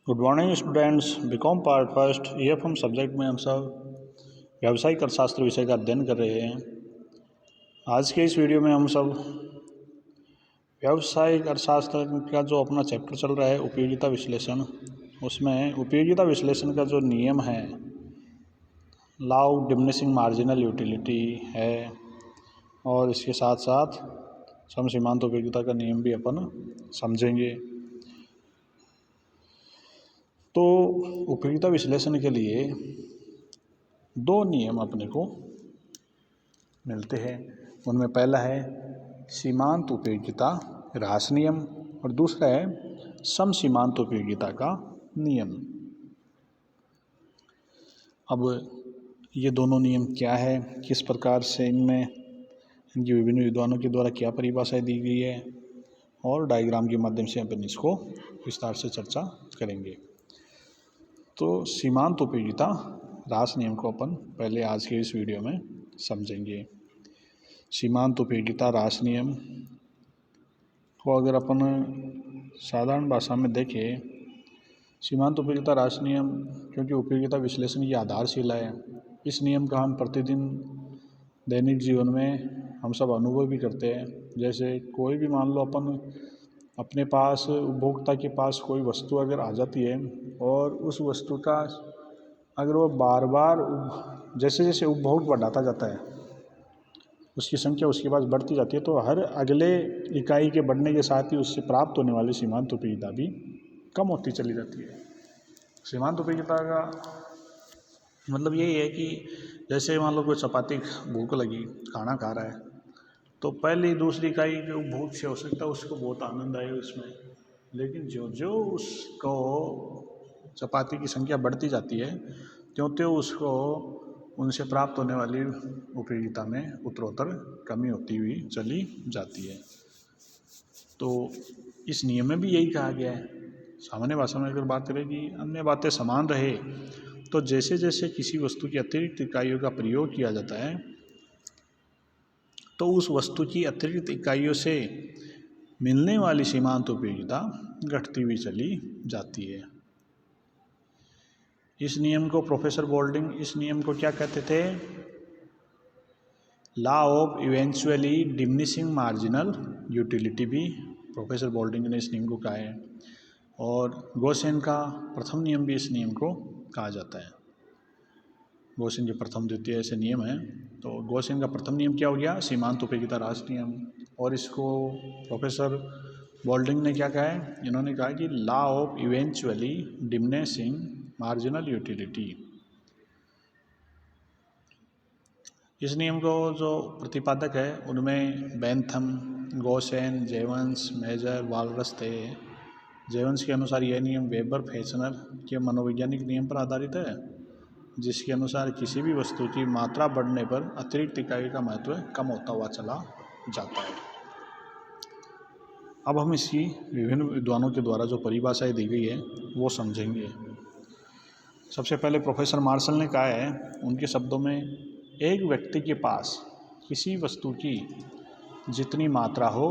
Good morning students. BCom part first EFM subject में हम सब व्यावसायिक अर्थशास्त्र विषय का अध्ययन कर रहे हैं। आज के इस वीडियो में हम सब व्यावसायिक अर्थशास्त्र का जो अपना चैप्टर चल रहा है उपयोगिता विश्लेषण, उसमें उपयोगिता विश्लेषण का जो नियम है law of diminishing marginal utility है और इसके साथ साथ सम सीमांत उपयोगिता का नियम भी अपन समझेंगे। तो उपयोगिता विश्लेषण के लिए दो नियम अपने को मिलते हैं। उनमें पहला है सीमांत उपयोगिता ह्रास नियम और दूसरा है सम सीमांत उपयोगिता का नियम। अब ये दोनों नियम क्या है, किस प्रकार से इनकी विभिन्न विद्वानों के द्वारा क्या परिभाषाएं दी गई है और डायग्राम के माध्यम से अपन इसको विस्तार से चर्चा करेंगे। तो सीमांत उपयोगिता ह्रास नियम को अपन पहले आज के इस वीडियो में समझेंगे। सीमांत उपयोगिता ह्रास नियम को अगर अपन साधारण भाषा में देखें, सीमांत उपयोगिता ह्रास नियम क्योंकि उपयोगिता विश्लेषण की आधारशिला है, इस नियम का हम प्रतिदिन दैनिक जीवन में हम सब अनुभव भी करते हैं। जैसे कोई भी मान लो अपन अपने पास उपभोक्ता के पास कोई वस्तु अगर आ जाती है और उस वस्तु का अगर वो बार बार जैसे जैसे उपभोग बढ़ाता जाता है उसकी संख्या उसके पास बढ़ती जाती है, तो हर अगले इकाई के बढ़ने के साथ ही उससे प्राप्त होने वाली सीमांत उपयोगिता भी कम होती चली जाती है। सीमांत उपयोगिता का मतलब यही है कि जैसे मान लो कोई चपाती भूख लगी, खाना खा रहा है, तो पहली दूसरी इकाई के उपभोग से हो सकता है उसको बहुत आनंद आए उसमें, लेकिन जो जो उसको चपाती की संख्या बढ़ती जाती है त्यों त्यों उसको उनसे प्राप्त होने वाली उपयोगिता में उत्तरोत्तर कमी होती हुई चली जाती है। तो इस नियम में भी यही कहा गया है। सामान्य भाषा में अगर बात करें कि अन्य बातें समान रहे, तो जैसे जैसे किसी वस्तु की अतिरिक्त इकाइयों का प्रयोग किया जाता है तो उस वस्तु की अतिरिक्त इकाइयों से मिलने वाली सीमांत उपयोगिता घटती हुई चली जाती है। इस नियम को प्रोफेसर बोल्डिंग इस नियम को क्या कहते थे? Law of eventually diminishing marginal utility भी प्रोफेसर बोल्डिंग ने इस नियम को कहा है। और गॉसेन का प्रथम नियम भी इस नियम को कहा जाता है। गॉसेन के प्रथम द्वितीय ऐसे नियम हैं। तो गॉसेन का प्रथम नियम क्या हो गया? सीमांत उपयोगिता ह्रास नियम। और इसको प्रोफेसर बोल्डिंग ने क्या कहा है? इन्होंने कहा कि law of eventually diminishing marginal utility. इस नियम को जो प्रतिपादक है उनमें बेंथम, गॉसेन, जेवंस, मेजर, वालरस थे। जेवंस के अनुसार यह नियम वेबर फेशनर के मनोवैज्ञानिक नियम पर आधारित है, जिसके अनुसार किसी भी वस्तु की मात्रा बढ़ने पर अतिरिक्त इकाई का महत्व कम होता हुआ चला जाता है। अब हम इसकी विभिन्न विद्वानों के द्वारा जो परिभाषाएं दी गई है वो समझेंगे। सबसे पहले प्रोफेसर मार्शल ने कहा है, उनके शब्दों में, एक व्यक्ति के पास किसी वस्तु की जितनी मात्रा हो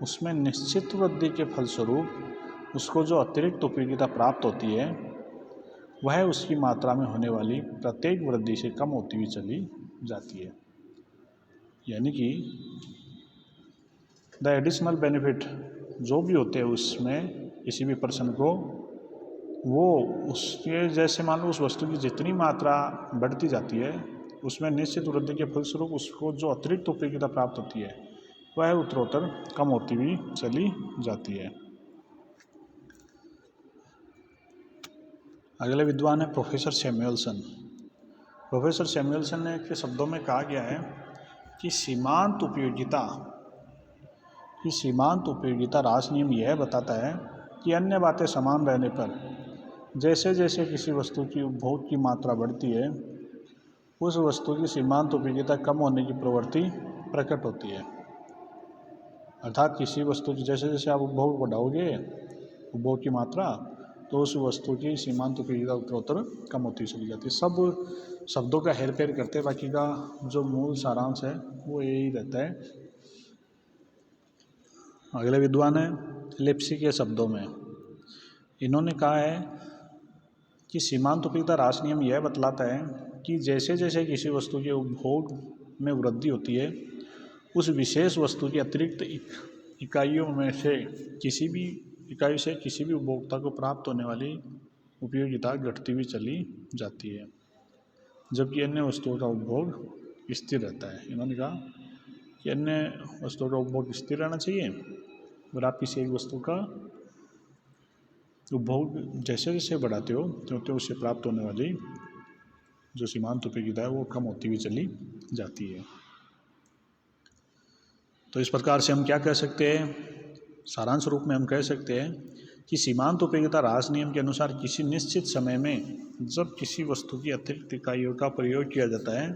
उसमें निश्चित वृद्धि के फलस्वरूप उसको जो अतिरिक्त उपयोगिता प्राप्त होती है वह उसकी मात्रा में होने वाली प्रत्येक वृद्धि से कम होती हुई चली जाती है। यानी कि द एडिशनल बेनिफिट जो भी होते हैं उसमें किसी भी पर्सन को, वो उसके जैसे मान लो उस वस्तु की जितनी मात्रा बढ़ती जाती है उसमें निश्चित वृद्धि के फलस्वरूप उसको जो अतिरिक्त उपयोगिता प्राप्त होती है वह उत्तरोत्तर कम होती हुई चली जाती है। अगले विद्वान है प्रोफेसर सैमुएल्सन। प्रोफेसर सैमुएल्सन ने के शब्दों में कहा गया है कि सीमांत उपयोगिता ह्रास नियम यह बताता है कि अन्य बातें समान रहने पर जैसे जैसे किसी वस्तु की उपभोग की मात्रा बढ़ती है उस वस्तु की सीमांत उपयोगिता कम होने की प्रवृत्ति प्रकट होती है। अर्थात किसी वस्तु की जैसे जैसे आप उपभोग बढ़ाओगे उपभोग की मात्रा, तो उस वस्तु की सीमांत उपयोगिता उत्तरोत्तर कम होती चली जाती है। सब शब्दों का हेर फेर करते, बाकी का जो मूल सारांश है वो यही रहता है। अगले विद्वान है लिप्सी के शब्दों में, इन्होंने कहा है कि सीमांत उपयोगिता ह्रास नियम यह बतलाता है कि जैसे जैसे किसी वस्तु के उपभोग में वृद्धि होती है, उस विशेष वस्तु की अतिरिक्त इकाइयों में से किसी भी इकाई से किसी भी उपभोक्ता को प्राप्त होने वाली उपयोगिता घटती हुई चली जाती है, जबकि अन्य वस्तुओं का उपभोग स्थिर रहता है। इन्होंने कहा कि अन्य वस्तुओं का उपभोग स्थिर रहना चाहिए और आप किसी एक वस्तु का उपभोग जैसे जैसे बढ़ाते हो तो उससे प्राप्त होने वाली जो सीमांत उपयोगिता है वो कम होती हुई चली जाती है। तो इस प्रकार से हम क्या कह सकते हैं, सारांश रूप में हम कह सकते हैं कि सीमांत उपयोगिता ह्रास नियम के अनुसार किसी निश्चित समय में जब किसी वस्तु की अतिरिक्त इकाइयों का प्रयोग किया जाता है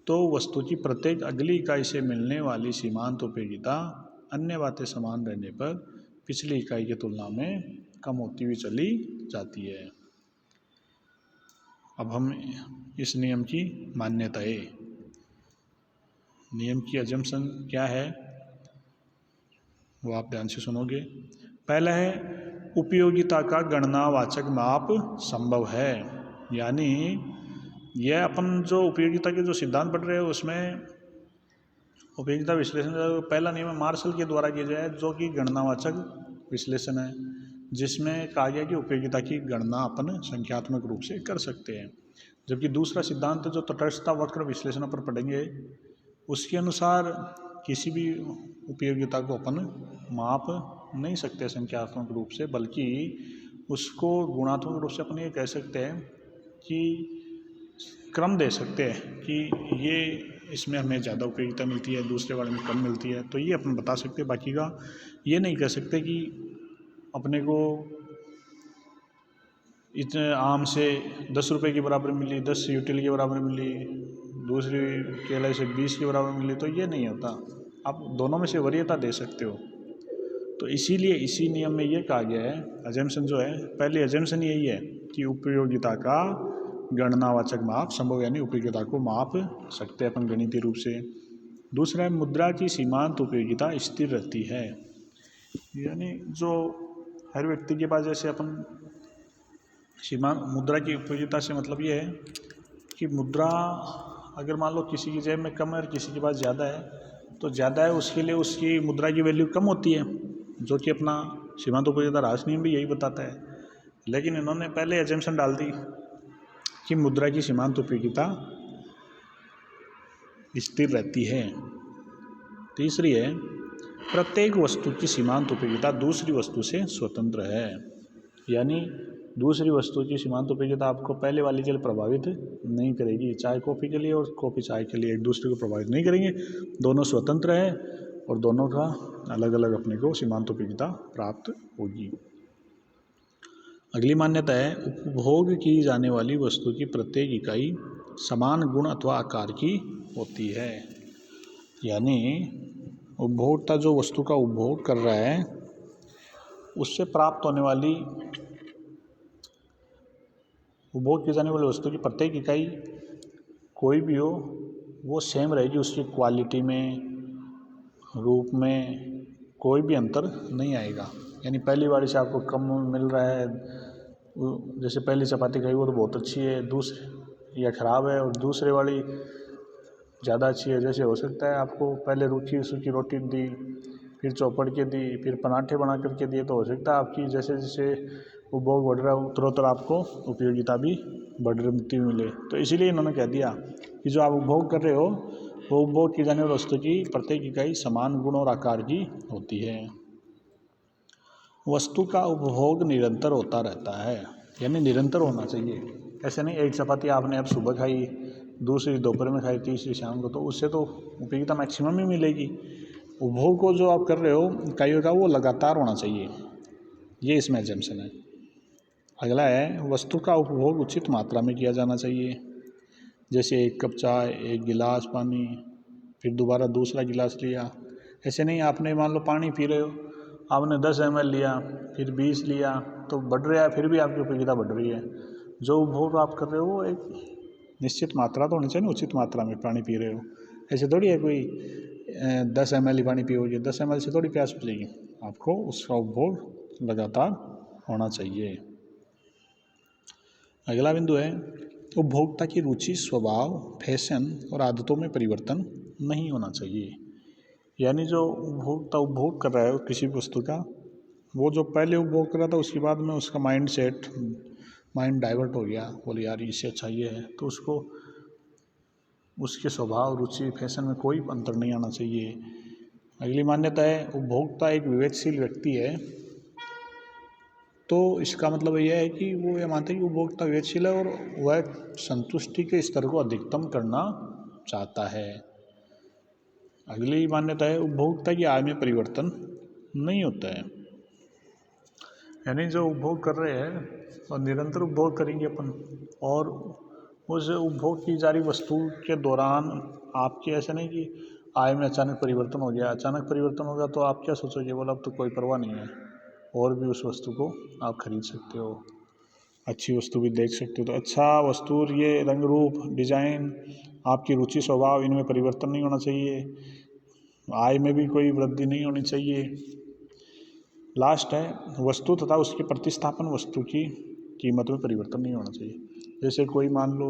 तो वस्तु की प्रत्येक अगली इकाई से मिलने वाली सीमांत उपयोगिता अन्य बातें समान रहने पर पिछली इकाई की तुलना में कम होती हुई चली जाती है। अब हम इस नियम की मान्यताएं, नियम की अजम्पशन क्या है वो आप ध्यान से सुनोगे। पहला है उपयोगिता का गणनावाचक माप संभव है, यानी यह अपन जो उपयोगिता के जो सिद्धांत पढ़ रहे हैं उसमें उपयोगिता विश्लेषण का पहला नियम मार्शल के द्वारा किया जाए जो कि गणनावाचक विश्लेषण है, जिसमें कहा गया कि उपयोगिता की गणना अपन संख्यात्मक रूप से कर सकते हैं। जबकि दूसरा सिद्धांत जो तटस्थता वक्र विश्लेषण पर पढ़ेंगे उसके अनुसार किसी भी उपयोगिता को अपन माप नहीं सकते संख्यात्मक रूप से, बल्कि उसको गुणात्मक रूप से अपन ये कह सकते हैं कि क्रम दे सकते हैं कि ये इसमें हमें ज़्यादा उपयोगिता मिलती है, दूसरे वाले में कम मिलती है, तो ये अपन बता सकते हैं। बाकी का ये नहीं कह सकते कि अपने को इतने आम से 10 रुपये के बराबर मिली, 10 यूटिल के बराबर मिली, दूसरी केले से 20 के बराबर मिली, तो ये नहीं होता। आप दोनों में से वरीयता दे सकते हो। तो इसीलिए इसी नियम में ये कहा गया है, अजम्पशन जो है, पहली अजम्पशन यही है कि उपयोगिता का गणनावाचक माप संभव, यानी उपयोगिता को माप सकते हैं अपन गणितीय रूप से। दूसरा है मुद्रा की सीमांत उपयोगिता स्थिर रहती है, यानी जो हर व्यक्ति के पास जैसे अपन सीमांत मुद्रा की उपयोगिता से मतलब ये है कि मुद्रा अगर मान लो किसी की जेब में कम है और किसी के पास ज़्यादा है, तो ज़्यादा है उसके लिए उसकी मुद्रा की वैल्यू कम होती है, जो कि अपना सीमांत उपयोगिता ह्रास नियम भी यही बताता है। लेकिन इन्होंने पहले एजम्पशन डाल दी कि मुद्रा की सीमांत उपयोगिता स्थिर रहती है। तीसरी है प्रत्येक वस्तु की सीमांत उपयोगिता दूसरी वस्तु से स्वतंत्र है, यानी दूसरी वस्तु की सीमांत उपयोगिता आपको पहले वाली के लिए प्रभावित नहीं करेगी। चाय कॉफ़ी के लिए और कॉफ़ी चाय के लिए एक दूसरे को प्रभावित नहीं करेंगे, दोनों स्वतंत्र है और दोनों का अलग अलग अपने को सीमांत उपयोगिता प्राप्त होगी। अगली मान्यता है उपभोग की जाने वाली वस्तु की प्रत्येक इकाई समान गुण अथवा आकार की होती है, यानी उपभोक्ता जो वस्तु का उपभोग कर रहा है उससे प्राप्त होने वाली उपभोग की जाने वाली वस्तु की प्रत्येक इकाई कोई भी हो वो सेम रहेगी, उसकी क्वालिटी में, रूप में कोई भी अंतर नहीं आएगा। यानी पहली बारी से आपको कम मिल रहा है, जैसे पहली चपाती खाई वो तो बहुत अच्छी है, दूसरी या ख़राब है, और दूसरे वाली ज़्यादा अच्छी है। जैसे हो सकता है आपको पहले रूखी सूखी रोटी दी, फिर चौपड़ के दी, फिर पराठे बना करके दिए, तो हो सकता है आपकी जैसे जैसे उपभोग बढ़ रहा है उत्तरोत्तर आपको उपयोगिता भी बढ़ती मिले। तो इसीलिए इन्होंने कह दिया कि जो आप उपभोग कर रहे हो वो उपभोग की जाने वाली वस्तु की प्रत्येक इकाई समान गुण और आकार की होती है। वस्तु का उपभोग निरंतर होता रहता है, यानी निरंतर होना चाहिए। ऐसे नहीं एक चपाती आपने अब सुबह खाई, दूसरी दोपहर में खाई, तीसरी शाम को, तो उससे तो उपयोगिता मैक्सिमम ही मिलेगी। उपभोग को जो आप कर रहे हो इकाइयों का वो लगातार होना चाहिए, ये इसमें एजम्पशन है। अगला है वस्तु का उपभोग उचित मात्रा में किया जाना चाहिए, जैसे एक कप चाय, एक गिलास पानी, फिर दोबारा दूसरा गिलास लिया। ऐसे नहीं आपने मान लो पानी पी रहे हो, आपने 10 ml लिया, फिर 20 लिया, तो बढ़ रहा है, फिर भी आपकी उपयोगिता बढ़ रही है। जो उपभोग आप कर रहे हो वो एक निश्चित मात्रा तो होनी चाहिए, उचित मात्रा में पानी पी रहे हो। ऐसे थोड़ी है कोई 10 ml ही पानी पियोगे, 10 ml से थोड़ी प्यास बुझेगी, आपको उसका उपभोग लगातार होना चाहिए। अगला बिंदु है उपभोक्ता की रुचि, स्वभाव, फैशन और आदतों में परिवर्तन नहीं होना चाहिए। यानी जो उपभोक्ता उपभोग कर रहा है किसी वस्तु का, वो जो पहले उपभोग कर रहा था उसके बाद में उसका माइंड डाइवर्ट हो गया, बोले यार इससे अच्छा ये है, तो उसको उसके स्वभाव, रुचि, फैशन में कोई अंतर नहीं आना चाहिए। अगली मान्यता है उपभोक्ता एक विवेकशील व्यक्ति है। तो इसका मतलब यह है कि वो ये मानते हैं कि उपभोक्ता विवेकशील है और वह संतुष्टि के स्तर को अधिकतम करना चाहता है। अगली मान्यता है उपभोक्ता की आय में परिवर्तन नहीं होता है। यानी जो उपभोग कर रहे हैं और निरंतर उपभोग करेंगे अपन, और उस उपभोग की जा रही वस्तु के दौरान आपके ऐसा नहीं कि आय में अचानक परिवर्तन हो गया। अचानक परिवर्तन होगा तो आप क्या सोचोगे, बोला अब तो कोई परवाह नहीं है, और भी उस वस्तु को आप खरीद सकते हो, अच्छी वस्तु भी देख सकते हो। तो अच्छा वस्तु, ये रंग रूप, डिजाइन, आपकी रुचि, स्वभाव, इनमें परिवर्तन नहीं होना चाहिए। आय में भी कोई वृद्धि नहीं होनी चाहिए। लास्ट है वस्तु तथा उसके प्रतिस्थापन वस्तु की कीमत में परिवर्तन नहीं होना चाहिए। जैसे कोई मान लो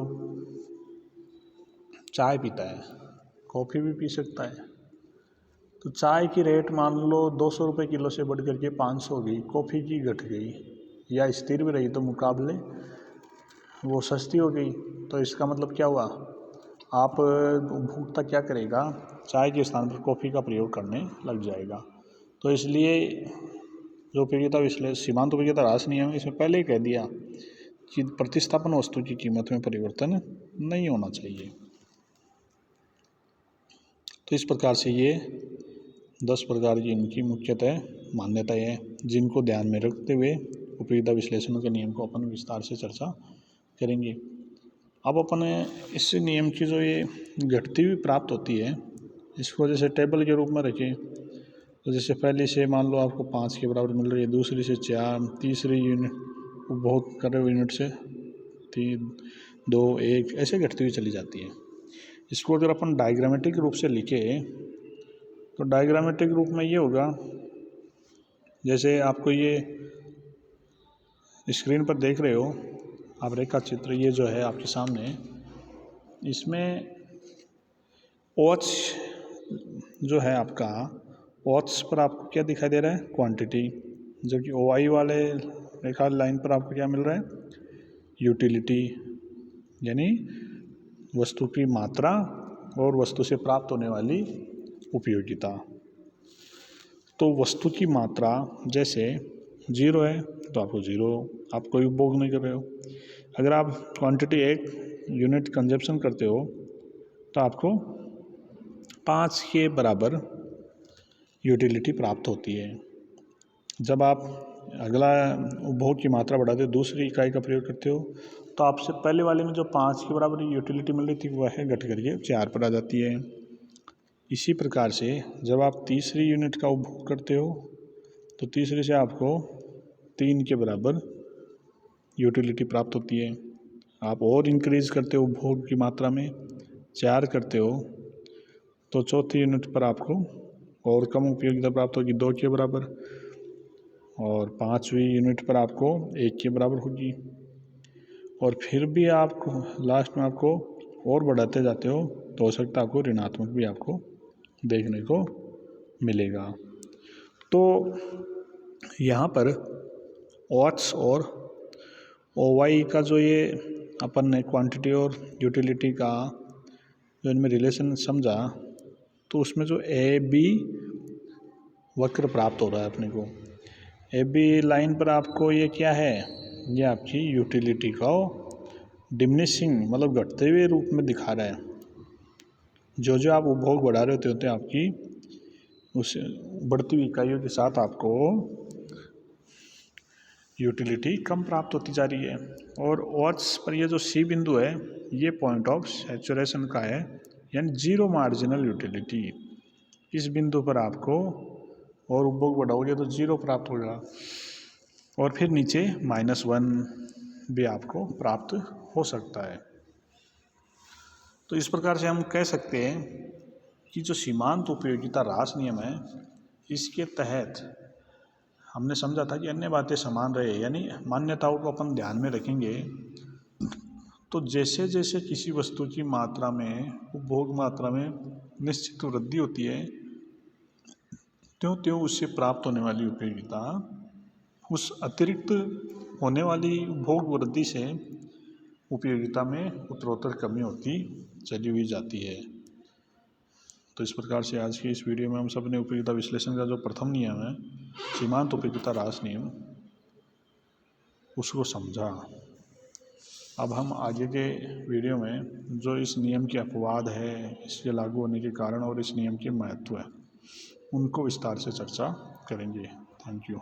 चाय पीता है, कॉफ़ी भी पी सकता है, तो चाय की रेट मान लो 200 रुपये किलो से बढ़ करके 500 हो गई, कॉफ़ी की घट गई या स्थिर भी रही तो मुकाबले वो सस्ती हो गई। तो इसका मतलब क्या हुआ, आप उपभोक्ता क्या करेगा, चाय के स्थान पर कॉफ़ी का प्रयोग करने लग जाएगा। तो इसलिए जो उपयोगिता विश्लेषण सीमांत उपयोगिता ह्रास नियम इसमें पहले ही कह दिया कि प्रतिस्थापन वस्तु की कीमत में परिवर्तन नहीं होना चाहिए। तो इस प्रकार से ये 10 प्रकार की इनकी मुख्यतः मान्यताएं हैं, जिनको ध्यान में रखते हुए उपयोगिता विश्लेषण के नियम को अपन विस्तार से चर्चा करेंगे। अब अपन इस नियम की जो ये घटती हुई प्राप्त होती है, इसको जैसे टेबल के रूप में रखें, तो जैसे पहली से मान लो आपको 5 के बराबर मिल रही है, दूसरी से 4, तीसरी यूनिट उपभोग कर रहे हो यूनिट से 3, 2, 1 ऐसे घटती हुई चली जाती है। इसको अगर अपन डायग्रामेटिक रूप से लिखे तो डायग्रामेटिक रूप में ये होगा, जैसे आपको ये स्क्रीन पर देख रहे हो आप रेखा चित्र, ये जो है आपके सामने, इसमें वॉच जो है आपका, वॉच पर आपको क्या दिखाई दे रहा है, क्वांटिटी, जबकि OI वाले रेखा लाइन पर आपको क्या मिल रहा है, यूटिलिटी, यानी वस्तु की मात्रा और वस्तु से प्राप्त होने वाली उपयोगिता। तो वस्तु की मात्रा जैसे 0 है तो आपको 0, आप कोई उपभोग नहीं कर रहे हो। अगर आप क्वांटिटी 1 यूनिट कंजप्शन करते हो तो आपको 5 के बराबर यूटिलिटी प्राप्त होती है। जब आप अगला उपभोग की मात्रा बढ़ाते हो, दूसरी इकाई का प्रयोग करते हो, तो आपसे पहले वाले में जो 5 के बराबर यूटिलिटी मिल रही थी वह घट करके 4 पर आ जाती है। इसी प्रकार से जब आप तीसरी यूनिट का उपभोग करते हो तो तीसरे से आपको 3 के बराबर यूटिलिटी प्राप्त होती है। आप और इंक्रीज करते हो उपभोग की मात्रा में, 4 करते हो तो चौथी यूनिट पर आपको और कम उपयोगिता प्राप्त होगी, 2 के बराबर, और 5वीं यूनिट पर आपको 1 के बराबर होगी। और फिर भी आपको लास्ट में आपको और बढ़ाते जाते हो तो हो सकता है आपको ऋणात्मक भी आपको देखने को मिलेगा। तो यहाँ पर वॉट्स और OI का जो ये अपन ने क्वांटिटी और यूटिलिटी का जो इनमें रिलेशन समझा, तो उसमें जो AB वक्र प्राप्त हो रहा है अपने को, AB लाइन पर आपको ये क्या है, ये आपकी यूटिलिटी का डिमिनिशिंग मतलब घटते हुए रूप में दिखा रहा है। जो जो आप उपभोग बढ़ा रहे होते आपकी उस बढ़ती हुई इकाइयों के साथ आपको यूटिलिटी कम प्राप्त होती जा रही है। और वॉट्स पर ये जो C बिंदु है, ये पॉइंट ऑफ सैचुरेशन का है, यानी 0 मार्जिनल यूटिलिटी। इस बिंदु पर आपको और उपभोग बढ़ाओगे तो 0 प्राप्त होगा, और फिर नीचे -1 भी आपको प्राप्त हो सकता है। तो इस प्रकार से हम कह सकते हैं कि जो सीमांत उपयोगिता ह्रास नियम है, इसके तहत हमने समझा था कि अन्य बातें समान रहे, यानी मान्यताओं को अपन ध्यान में रखेंगे तो जैसे जैसे किसी वस्तु की मात्रा में, उपभोग मात्रा में निश्चित वृद्धि होती है, त्यों त्यों उससे प्राप्त होने वाली उपयोगिता उस अतिरिक्त होने वाली उपभोग वृद्धि से उपयोगिता में उत्तरोत्तर कमी होती चली हुई जाती है। तो इस प्रकार से आज की इस वीडियो में हम सब ने उपयोगिता विश्लेषण का जो प्रथम नियम है, सीमांत उपयोगिता ह्रास नियम, उसको समझा। अब हम आगे के वीडियो में जो इस नियम के अपवाद है, इसके लागू होने के कारण और इस नियम के महत्व है, उनको विस्तार से चर्चा करेंगे। Thank you.